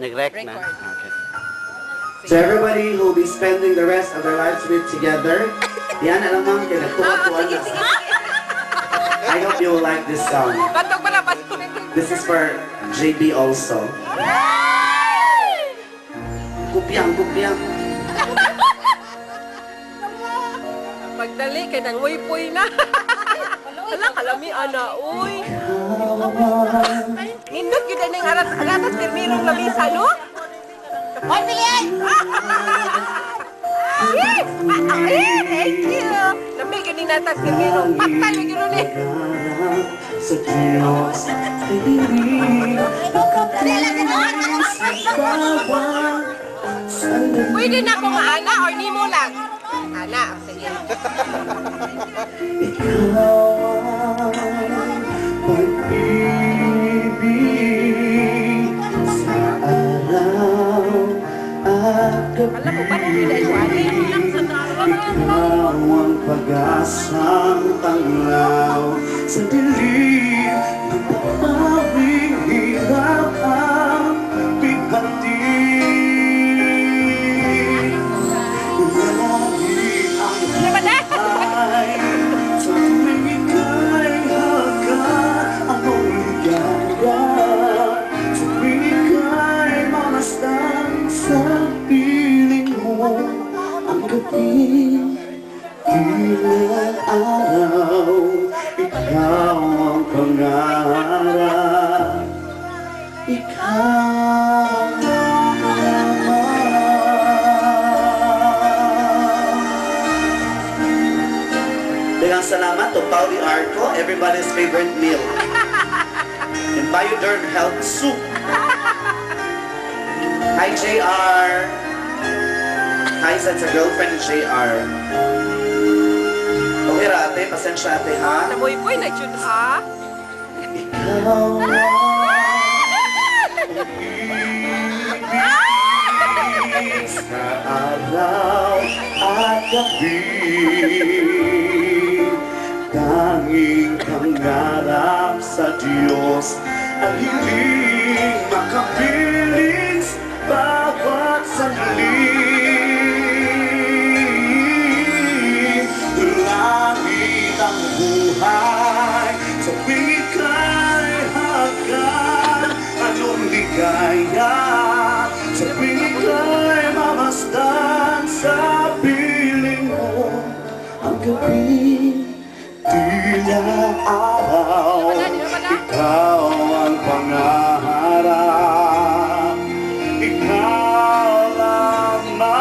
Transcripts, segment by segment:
Nag-rec na? Okay. So everybody who will be spending the rest of their lives with together, yan na naman kinatuwa-tuwa na. I hope you will like this song. Batok pala, batok. This is for JB also. Kupyang, kupyang. Magdali, kaya nang uy-puy na. Hala, kalami, ana, uy. Nindot yun na yung aratas terminong lamisa, no? Hoy, Pilihan! Yes! Thank you! Lamig yun yung natas terminong. Patay mo yun eh. Sa Diyos ay hindi makapiling sa bawat sandali. Pwede na akong ana or ni mo lang? Ana, sige. Ikaw ang pag-ibig sa araw at gabi. Alam mo ba, hindi Ikaw ang pag-asang tanglaw sa dilim ng pamawing hirap ang bigbatin. Lagi ang buhay sa tuwing ika'y hagad ang ligaya. Sa tuwing ika'y mamasdan sa piling mo ang gabi. Ilang araw, ikaw ang pangarap. Ikaw naman. Daghang salamat to Pauli Arco, everybody's favorite meal. And Bioderm Health Soup. Hi, JR. Hi, sa girlfriend ni JR. Okay, ate, pasensya ate, ha? Namuy-puy na yun, ha? Ikaw ang sa araw at gabi. Tanging pangarap sa Diyos ang hindi makapiling sa bawat sandali. Langit ang buhay sa tuwing ika'y hagad. Anong ligaya sa tuwing ika'y mamasdan sa piling mo. Ang gabi, tila araw, ikaw ang pangarap. Ikaw lamang.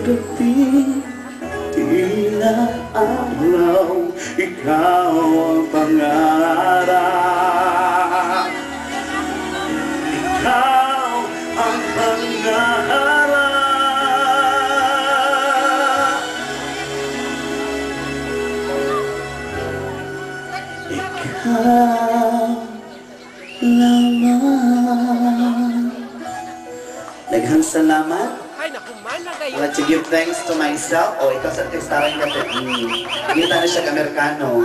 Gabi, tila araw, ikaw ang pangarap. Ikaw ang pangarap. Ikaw lamang. Daghang salamat. Ay, nakuman na I kayo. like to give thanks to myself. Oh, ikaw sa tekstaran ka. Kita na siya ka-Amerikano.